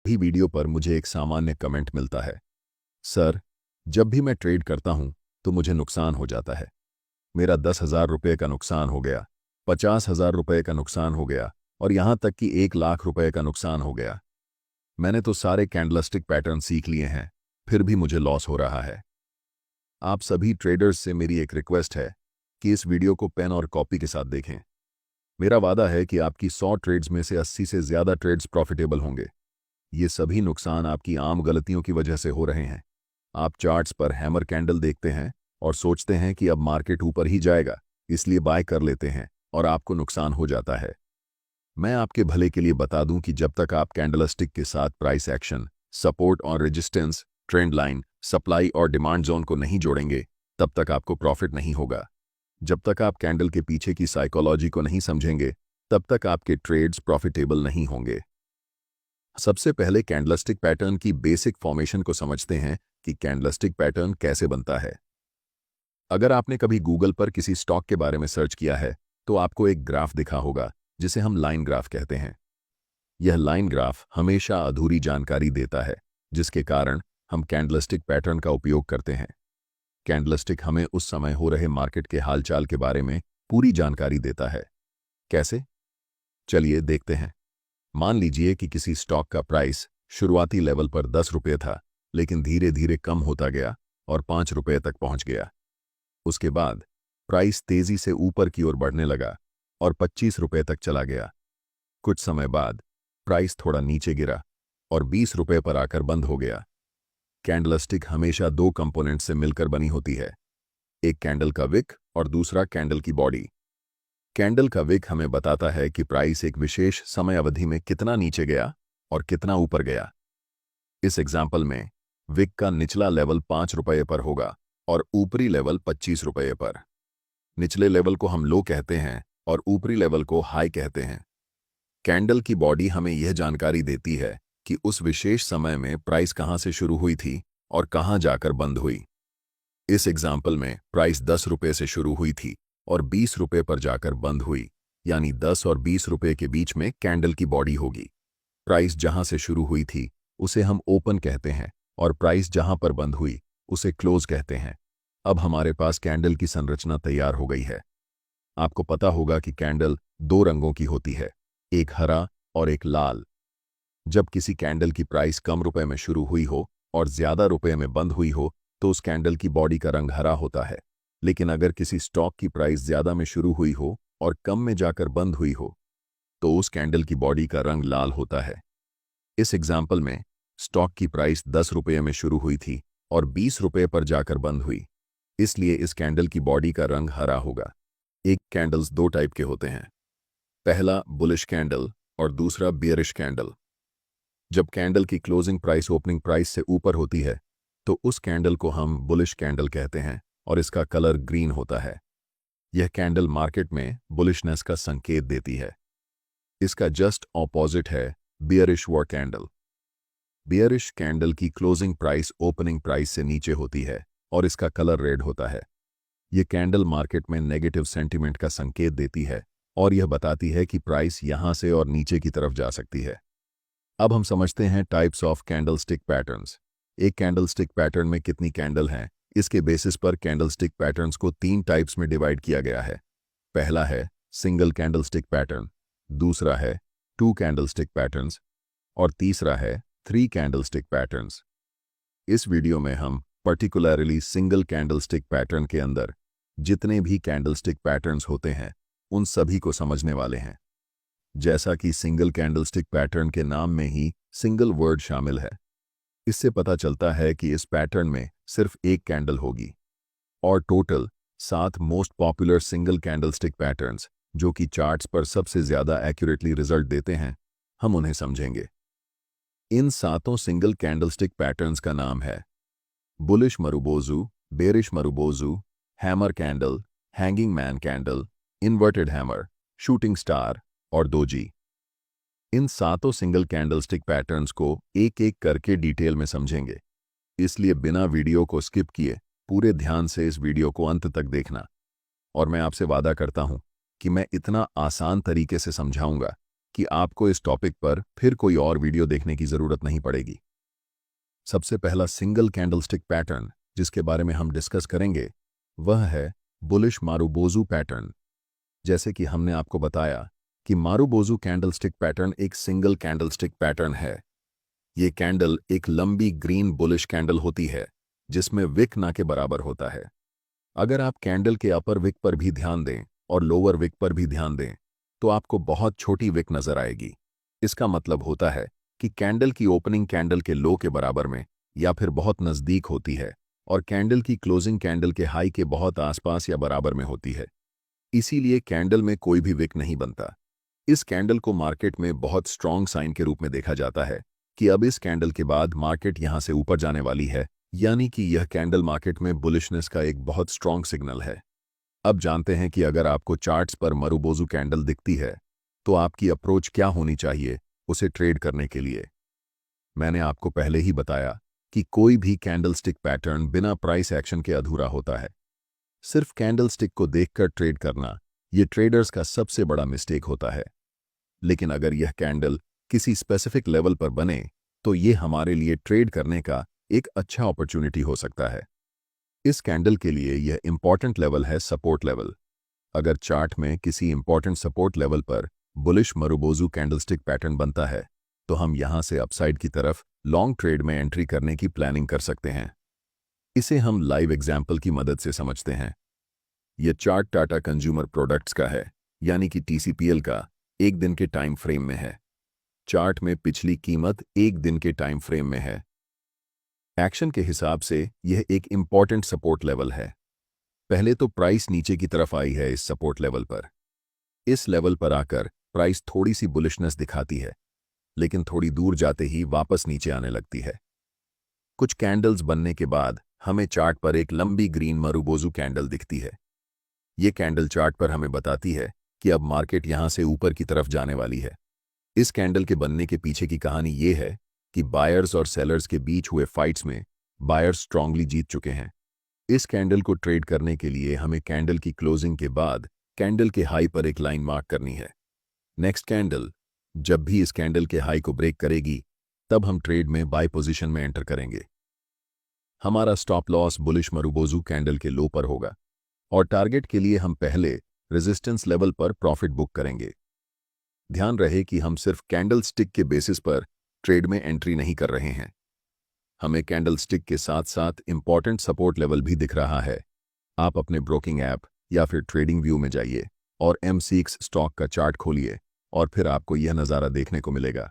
भी वीडियो पर मुझे एक सामान्य कमेंट मिलता है, सर, जब भी मैं ट्रेड करता हूं तो मुझे नुकसान हो जाता है। मेरा 10,000 रुपये का नुकसान हो गया, 50,000 रुपये का नुकसान हो गया और यहां तक कि 1,00,000 रुपये का नुकसान हो गया। मैंने तो सारे कैंडलस्टिक पैटर्न सीख लिए हैं, फिर भी मुझे लॉस हो रहा है। आप सभी ट्रेडर्स से मेरी एक रिक्वेस्ट है कि इस वीडियो को पेन और कॉपी के साथ देखें। मेरा वादा है कि आपकी 100 ट्रेड्स में से 80 से ज़्यादा ट्रेड्स प्रॉफिटेबल होंगे। ये सभी नुकसान आपकी आम गलतियों की वजह से हो रहे हैं। आप चार्ट्स पर हैमर कैंडल देखते हैं और सोचते हैं कि अब मार्केट ऊपर ही जाएगा, इसलिए बाय कर लेते हैं और आपको नुकसान हो जाता है। मैं आपके भले के लिए बता दूं कि जब तक आप कैंडलस्टिक के साथ प्राइस एक्शन, सपोर्ट और रेजिस्टेंस, ट्रेंड लाइन, सप्लाई और डिमांड जोन को नहीं जोड़ेंगे, तब तक आपको प्रॉफिट नहीं होगा। जब तक आप कैंडल के पीछे की साइकोलॉजी को नहीं समझेंगे, तब तक आपके ट्रेड्स प्रॉफिटेबल नहीं होंगे। सबसे पहले कैंडलस्टिक पैटर्न की बेसिक फॉर्मेशन को समझते हैं कि कैंडलस्टिक पैटर्न कैसे बनता है। अगर आपने कभी गूगल पर किसी स्टॉक के बारे में सर्च किया है, तो आपको एक ग्राफ दिखा होगा जिसे हम लाइन ग्राफ कहते हैं। यह लाइन ग्राफ हमेशा अधूरी जानकारी देता है, जिसके कारण हम कैंडलस्टिक पैटर्न का उपयोग करते हैं। कैंडलस्टिक हमें उस समय हो रहे मार्केट के हालचाल के बारे में पूरी जानकारी देता है। कैसे? चलिए देखते हैं। मान लीजिए कि किसी स्टॉक का प्राइस शुरुआती लेवल पर 10 रुपये था, लेकिन धीरे धीरे कम होता गया और 5 रुपये तक पहुंच गया। उसके बाद प्राइस तेजी से ऊपर की ओर बढ़ने लगा और 25 रुपये तक चला गया। कुछ समय बाद प्राइस थोड़ा नीचे गिरा और 20 रुपये पर आकर बंद हो गया। कैंडलस्टिक हमेशा दो कंपोनेंट से मिलकर बनी होती है, एक कैंडल का विक और दूसरा कैंडल की बॉडी। कैंडल का विक हमें बताता है कि प्राइस एक विशेष समय अवधि में कितना नीचे गया और कितना ऊपर गया। इस एग्जाम्पल में विक का निचला लेवल 5 रुपये पर होगा और ऊपरी लेवल 25 रुपये पर। निचले लेवल को हम लो कहते हैं और ऊपरी लेवल को हाई कहते हैं। कैंडल की बॉडी हमें यह जानकारी देती है कि उस विशेष समय में प्राइस कहां से शुरू हुई थी और कहां जाकर बंद हुई। इस एग्जाम्पल में प्राइस 10 रुपये से शुरू हुई थी और 20 रुपये पर जाकर बंद हुई, यानी 10 और 20 रुपये के बीच में कैंडल की बॉडी होगी। प्राइस जहां से शुरू हुई थी उसे हम ओपन कहते हैं और प्राइस जहां पर बंद हुई उसे क्लोज कहते हैं। अब हमारे पास कैंडल की संरचना तैयार हो गई है। आपको पता होगा कि कैंडल दो रंगों की होती है, एक हरा और एक लाल। जब किसी कैंडल की प्राइस कम रुपए में शुरू हुई हो और ज्यादा रुपए में बंद हुई हो, तो उस कैंडल की बॉडी का रंग हरा होता है। लेकिन अगर किसी स्टॉक की प्राइस ज्यादा में शुरू हुई हो और कम में जाकर बंद हुई हो, तो उस कैंडल की बॉडी का रंग लाल होता है। इस एग्जाम्पल में स्टॉक की प्राइस 10 रुपये में शुरू हुई थी और 20 रुपये पर जाकर बंद हुई, इसलिए इस कैंडल की बॉडी का रंग हरा होगा। एक कैंडल्स दो टाइप के होते हैं, पहला बुलिश कैंडल और दूसरा बियरिश कैंडल। जब कैंडल की क्लोजिंग प्राइस ओपनिंग प्राइस से ऊपर होती है, तो उस कैंडल को हम बुलिश कैंडल कहते हैं और इसका कलर ग्रीन होता है। यह कैंडल मार्केट में बुलिशनेस का संकेत देती है। इसका जस्ट ऑपोजिट है bearish war candle. Bearish candle की क्लोजिंग प्राइस ओपनिंग प्राइस से नीचे होती है और इसका कलर रेड होता है। यह कैंडल मार्केट में नेगेटिव सेंटीमेंट का संकेत देती है और यह बताती है कि प्राइस यहां से और नीचे की तरफ जा सकती है। अब हम समझते हैं टाइप्स ऑफ कैंडलस्टिक पैटर्न्स। एक कैंडलस्टिक पैटर्न में कितनी कैंडल हैं, इसके बेसिस पर कैंडलस्टिक पैटर्न्स को 3 टाइप्स में डिवाइड किया गया है। पहला है सिंगल कैंडलस्टिक पैटर्न, दूसरा है 2 कैंडलस्टिक पैटर्न्स और तीसरा है 3 कैंडलस्टिक पैटर्न्स। इस वीडियो में हम पर्टिकुलरली सिंगल कैंडलस्टिक पैटर्न के अंदर जितने भी कैंडलस्टिक पैटर्न्स होते हैं उन सभी को समझने वाले हैं। जैसा कि सिंगल कैंडलस्टिक पैटर्न के नाम में ही सिंगल वर्ड शामिल है, इससे पता चलता है कि इस पैटर्न में सिर्फ एक कैंडल होगी और total 7 most popular single candlestick patterns, जो कि चार्ट्स पर सबसे ज्यादा एक्यूरेटली रिजल्ट देते हैं, हम उन्हें समझेंगे। इन 7 सिंगल कैंडलस्टिक पैटर्न्स का नाम है bullish marubozu, bearish marubozu, hammer candle, hanging man candle, inverted hammer, shooting star और दोजी। इन 7 सिंगल कैंडलस्टिक पैटर्न्स को एक एक करके डिटेल में समझेंगे, इसलिए बिना वीडियो को स्किप किए पूरे ध्यान से इस वीडियो को अंत तक देखना। और मैं आपसे वादा करता हूं कि मैं इतना आसान तरीके से समझाऊंगा कि आपको इस टॉपिक पर फिर कोई और वीडियो देखने की ज़रूरत नहीं पड़ेगी। सबसे पहला सिंगल कैंडलस्टिक पैटर्न जिसके बारे में हम डिस्कस करेंगे वह है बुलिश मारुबोजू पैटर्न। जैसे कि हमने आपको बताया कि मारुबोजू कैंडलस्टिक पैटर्न एक सिंगल कैंडलस्टिक पैटर्न है। ये कैंडल एक लंबी ग्रीन बुलिश कैंडल होती है जिसमें विक ना के बराबर होता है। अगर आप कैंडल के अपर विक पर भी ध्यान दें और लोअर विक पर भी ध्यान दें तो आपको बहुत छोटी विक नजर आएगी। इसका मतलब होता है कि कैंडल की ओपनिंग कैंडल के लो के बराबर में या फिर बहुत नज़दीक होती है और कैंडल की क्लोजिंग कैंडल के हाई के बहुत आसपास या बराबर में होती है। इसीलिए कैंडल में कोई भी विक नहीं बनता। इस कैंडल को मार्केट में बहुत स्ट्रॉन्ग साइन के रूप में देखा जाता है कि अब इस कैंडल के बाद मार्केट यहां से ऊपर जाने वाली है, यानी कि यह कैंडल मार्केट में बुलिशनेस का एक बहुत स्ट्रॉन्ग सिग्नल है। अब जानते हैं कि अगर आपको चार्ट्स पर मारुबोजू कैंडल दिखती है तो आपकी अप्रोच क्या होनी चाहिए उसे ट्रेड करने के लिए। मैंने आपको पहले ही बताया कि कोई भी कैंडलस्टिक पैटर्न बिना प्राइस एक्शन के अधूरा होता है। सिर्फ कैंडलस्टिक को देखकर ट्रेड करना ये ट्रेडर्स का सबसे बड़ा मिस्टेक होता है। लेकिन अगर यह कैंडल किसी स्पेसिफिक लेवल पर बने तो ये हमारे लिए ट्रेड करने का एक अच्छा अपॉर्चुनिटी हो सकता है। इस कैंडल के लिए यह इंपॉर्टेंट लेवल है सपोर्ट लेवल। अगर चार्ट में किसी इंपॉर्टेंट सपोर्ट लेवल पर बुलिश मारुबोजू कैंडलस्टिक पैटर्न बनता है तो हम यहां से अपसाइड की तरफ लॉन्ग ट्रेड में एंट्री करने की प्लानिंग कर सकते हैं। इसे हम लाइव एग्जाम्पल की मदद से समझते हैं। यह चार्ट टाटा कंज्यूमर प्रोडक्ट्स का है, यानी कि TCPL का एक दिन के टाइम फ्रेम में है। चार्ट में पिछली कीमत एक दिन के टाइम फ्रेम में है। एक्शन के हिसाब से यह एक इंपॉर्टेंट सपोर्ट लेवल है। पहले तो प्राइस नीचे की तरफ आई है इस सपोर्ट लेवल पर। इस लेवल पर आकर प्राइस थोड़ी सी बुलिशनेस दिखाती है, लेकिन थोड़ी दूर जाते ही वापस नीचे आने लगती है। कुछ कैंडल्स बनने के बाद हमें चार्ट पर एक लंबी ग्रीन मारुबोजू कैंडल दिखती है। ये कैंडल चार्ट पर हमें बताती है कि अब मार्केट यहां से ऊपर की तरफ जाने वाली है। इस कैंडल के बनने के पीछे की कहानी ये है कि बायर्स और सेलर्स के बीच हुए फाइट्स में बायर्स स्ट्रांगली जीत चुके हैं। इस कैंडल को ट्रेड करने के लिए हमें कैंडल की क्लोजिंग के बाद कैंडल के हाई पर एक लाइन मार्क करनी है। नेक्स्ट कैंडल जब भी इस कैंडल के हाई को ब्रेक करेगी तब हम ट्रेड में बाय पोजीशन में एंटर करेंगे। हमारा stop loss bullish marubozu candle के लो पर होगा और टारगेट के लिए हम पहले रेजिस्टेंस लेवल पर प्रॉफिट बुक करेंगे। ध्यान रहे कि हम सिर्फ कैंडल स्टिक के बेसिस पर ट्रेड में एंट्री नहीं कर रहे हैं। हमें कैंडल स्टिक के साथ साथ इंपॉर्टेंट सपोर्ट लेवल भी दिख रहा है। आप अपने ब्रोकिंग ऐप या फिर ट्रेडिंग व्यू में जाइए और M6 स्टॉक का चार्ट खोलिए और फिर आपको यह नज़ारा देखने को मिलेगा।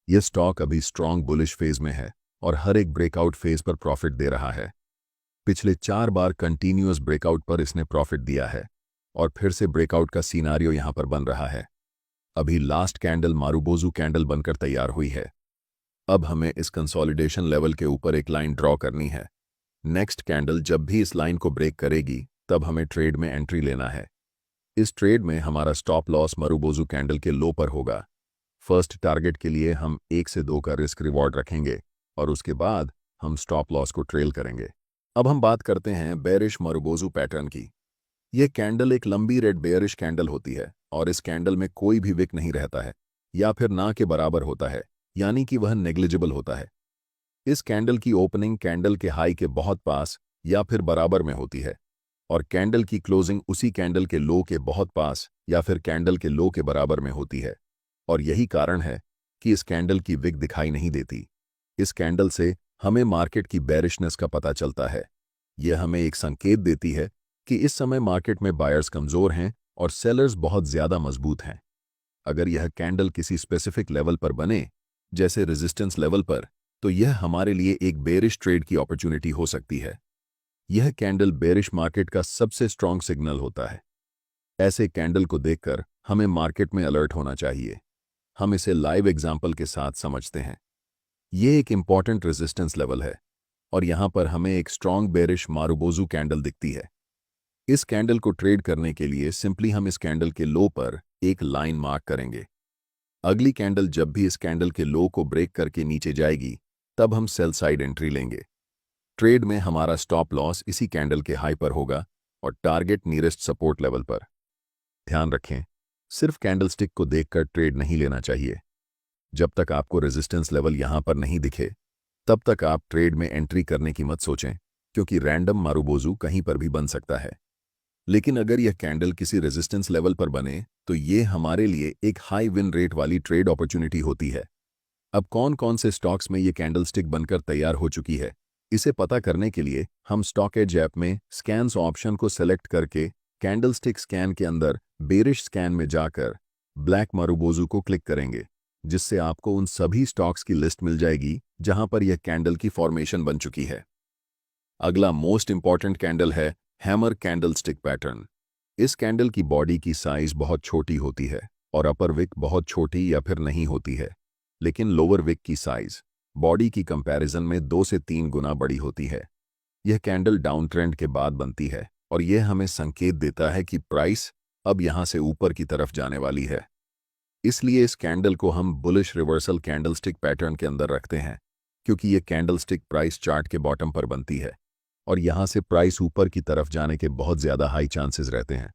यह स्टॉक अभी स्ट्रॉन्ग बुलिश फेज में है और हर एक ब्रेकआउट फेज पर प्रॉफिट दे रहा है। पिछले 4 बार कंटिन्यूअस ब्रेकआउट पर इसने प्रॉफिट दिया है और फिर से ब्रेकआउट का सीनारियो यहां पर बन रहा है। अभी लास्ट कैंडल मारुबोजू कैंडल बनकर तैयार हुई है। अब हमें इस कंसोलिडेशन लेवल के ऊपर एक लाइन ड्रॉ करनी है। नेक्स्ट कैंडल जब भी इस लाइन को ब्रेक करेगी तब हमें ट्रेड में एंट्री लेना है। इस ट्रेड में हमारा स्टॉप लॉस मारुबोजू कैंडल के लो पर होगा। फर्स्ट टारगेट के लिए हम 1 से 2 का रिस्क रिवॉर्ड रखेंगे और उसके बाद हम स्टॉप लॉस को ट्रेल करेंगे। अब हम बात करते हैं बेयरिश मारुबोजू पैटर्न की। यह कैंडल एक लंबी रेड बेयरिश कैंडल होती है और इस कैंडल में कोई भी विक नहीं रहता है या फिर ना के बराबर होता है, यानी कि वह नेग्लिजिबल होता है। इस कैंडल की ओपनिंग कैंडल के हाई के बहुत पास या फिर बराबर में होती है और कैंडल की क्लोजिंग उसी कैंडल के लो के बहुत पास या फिर कैंडल के लो के बराबर में होती है। और यही कारण है कि इस कैंडल की विक दिखाई नहीं देती। इस कैंडल से हमें मार्केट की बेरिशनेस का पता चलता है। यह हमें एक संकेत देती है कि इस समय मार्केट में बायर्स कमजोर हैं और सेलर्स बहुत ज्यादा मजबूत हैं। अगर यह कैंडल किसी स्पेसिफिक लेवल पर बने, जैसे रेजिस्टेंस लेवल पर, तो यह हमारे लिए एक बेरिश ट्रेड की अपॉर्चुनिटी हो सकती है। यह कैंडल बेरिश मार्केट का सबसे स्ट्रॉन्ग सिग्नल होता है। ऐसे कैंडल को देखकर हमें मार्केट में अलर्ट होना चाहिए। हम इसे लाइव एग्जाम्पल के साथ समझते हैं। यह एक इंपॉर्टेंट रेजिस्टेंस लेवल है और यहां पर हमें एक स्ट्रॉन्ग बेरिश मारुबोजू कैंडल दिखती है। इस कैंडल को ट्रेड करने के लिए सिंपली हम इस कैंडल के लो पर एक लाइन मार्क करेंगे। अगली कैंडल जब भी इस कैंडल के लो को ब्रेक करके नीचे जाएगी तब हम सेल साइड एंट्री लेंगे। ट्रेड में हमारा स्टॉप लॉस इसी कैंडल के हाई पर होगा और टारगेट नियरेस्ट सपोर्ट लेवल पर। ध्यान रखें, सिर्फ कैंडलस्टिक को देखकर ट्रेड नहीं लेना चाहिए। जब तक आपको रेजिस्टेंस लेवल यहां पर नहीं दिखे तब तक आप ट्रेड में एंट्री करने की मत सोचें, क्योंकि रैंडम मारूबोजू कहीं पर भी बन सकता है। लेकिन अगर यह कैंडल किसी रेजिस्टेंस लेवल पर बने तो ये हमारे लिए एक हाई विन रेट वाली ट्रेड अपॉर्चुनिटी होती है। अब कौन कौन से स्टॉक्स में ये कैंडलस्टिक बनकर तैयार हो चुकी है, इसे पता करने के लिए हम स्टॉक एज ऐप में स्कैन्स ऑप्शन को सेलेक्ट करके कैंडलस्टिक स्कैन के अंदर बेरिश स्कैन में जाकर ब्लैक मारूबोजू को क्लिक करेंगे, जिससे आपको उन सभी स्टॉक्स की लिस्ट मिल जाएगी जहां पर यह कैंडल की फॉर्मेशन बन चुकी है। अगला मोस्ट इंपॉर्टेंट कैंडल है हैमर कैंडलस्टिक पैटर्न। इस कैंडल की बॉडी की साइज बहुत छोटी होती है और अपर विक बहुत छोटी या फिर नहीं होती है, लेकिन लोअर विक की साइज बॉडी की कंपैरिजन में 2 से 3 गुना बड़ी होती है। यह कैंडल डाउन ट्रेंड के बाद बनती है और यह हमें संकेत देता है कि प्राइस अब यहां से ऊपर की तरफ जाने वाली है। इसलिए इस कैंडल को हम बुलिश रिवर्सल कैंडलस्टिक पैटर्न के अंदर रखते हैं, क्योंकि यह कैंडलस्टिक प्राइस चार्ट के बॉटम पर बनती है और यहां से प्राइस ऊपर की तरफ जाने के बहुत ज्यादा हाई चांसेस रहते हैं।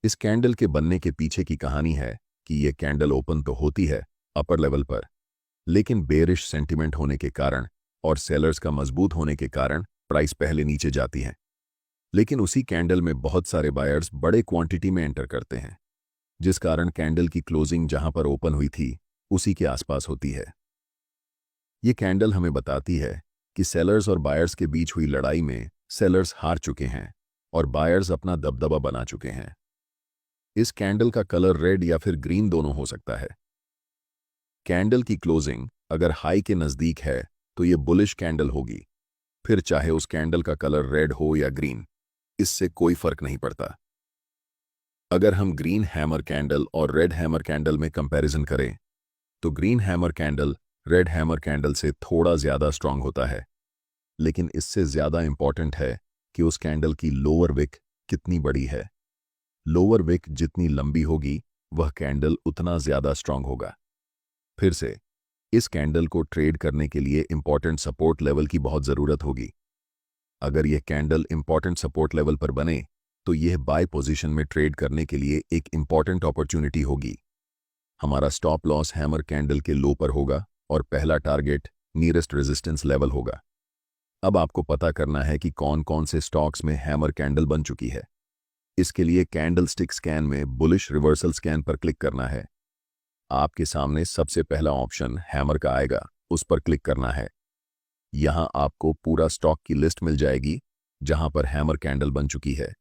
इस कैंडल के बनने के पीछे की कहानी है कि यह कैंडल ओपन तो होती है अपर लेवल पर, लेकिन बेरिश सेंटिमेंट होने के कारण और सेलर्स का मजबूत होने के कारण प्राइस पहले नीचे जाती है। लेकिन उसी कैंडल में बहुत सारे बायर्स बड़े क्वांटिटी में एंटर करते हैं, जिस कारण कैंडल की क्लोजिंग जहां पर ओपन हुई थी उसी के आसपास होती है। ये कैंडल हमें बताती है कि सेलर्स और बायर्स के बीच हुई लड़ाई में सेलर्स हार चुके हैं और बायर्स अपना दबदबा बना चुके हैं। इस कैंडल का कलर रेड या फिर ग्रीन दोनों हो सकता है। कैंडल की क्लोजिंग अगर हाई के नजदीक है तो ये बुलिश कैंडल होगी, फिर चाहे उस कैंडल का कलर रेड हो या ग्रीन, इससे कोई फर्क नहीं पड़ता। अगर हम ग्रीन हैमर कैंडल और रेड हैमर कैंडल में कंपैरिजन करें तो green hammer candle red hammer candle से थोड़ा ज्यादा स्ट्रांग होता है, लेकिन इससे ज्यादा इंपॉर्टेंट है कि उस कैंडल की लोअर विक कितनी बड़ी है। लोअर विक जितनी लंबी होगी वह कैंडल उतना ज्यादा स्ट्रांग होगा। फिर से इस कैंडल को ट्रेड करने के लिए इंपॉर्टेंट सपोर्ट लेवल की बहुत जरूरत होगी। अगर यह कैंडल इंपॉर्टेंट सपोर्ट लेवल पर बने तो यह बाय पोजीशन में ट्रेड करने के लिए एक इंपॉर्टेंट अपॉर्चुनिटी होगी। हमारा स्टॉप लॉस हैमर कैंडल के लो पर होगा और पहला टारगेट नियरेस्ट रेजिस्टेंस लेवल होगा। अब आपको पता करना है कि कौन कौन से स्टॉक्स में हैमर कैंडल बन चुकी है। इसके लिए कैंडलस्टिक स्कैन में बुलिश रिवर्सल स्कैन पर क्लिक करना है। आपके सामने सबसे पहला ऑप्शन हैमर का आएगा, उस पर क्लिक करना है। यहां आपको पूरा स्टॉक की लिस्ट मिल जाएगी जहां पर हैमर कैंडल बन चुकी है।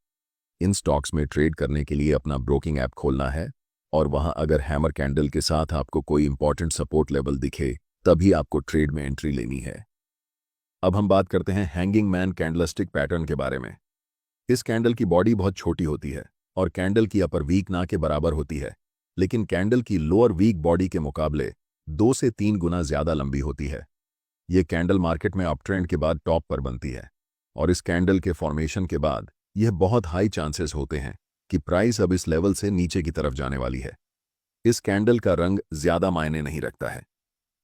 इन स्टॉक्स में ट्रेड करने के लिए अपना ब्रोकिंग ऐप खोलना है और वहां अगर हैमर कैंडल के साथ आपको कोई इंपॉर्टेंट सपोर्ट लेवल दिखे तभी आपको ट्रेड में एंट्री लेनी है। अब हम बात करते हैं हैंगिंग मैन कैंडलस्टिक पैटर्न के बारे में। इस कैंडल की बॉडी बहुत छोटी होती है और कैंडल की अपर वीक ना के बराबर होती है, लेकिन कैंडल की लोअर वीक बॉडी के मुकाबले 2 से 3 गुना ज्यादा लंबी होती है। यह कैंडल मार्केट में अप ट्रेंड के बाद टॉप पर बनती है और इस कैंडल के फॉर्मेशन के बाद यह बहुत हाई चांसेस होते हैं कि प्राइस अब इस लेवल से नीचे की तरफ जाने वाली है। इस कैंडल का रंग ज्यादा मायने नहीं रखता है।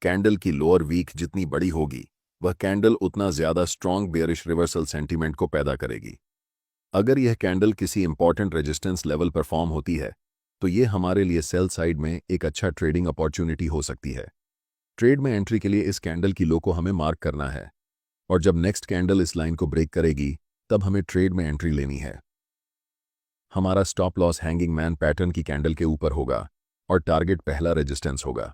कैंडल की लोअर वीक जितनी बड़ी होगी वह कैंडल उतना ज्यादा स्ट्रॉन्ग बेयरिश रिवर्सल सेंटीमेंट को पैदा करेगी। अगर यह कैंडल किसी इंपॉर्टेंट रेजिस्टेंस लेवल पर फॉर्म होती है तो यह हमारे लिए सेल साइड में एक अच्छा ट्रेडिंग अपॉर्चुनिटी हो सकती है। ट्रेड में एंट्री के लिए इस कैंडल की लो को हमें मार्क करना है और जब नेक्स्ट कैंडल इस लाइन को ब्रेक करेगी तब हमें ट्रेड में एंट्री लेनी है। हमारा stop loss hanging man pattern की कैंडल के ऊपर होगा और टारगेट पहला रेजिस्टेंस होगा।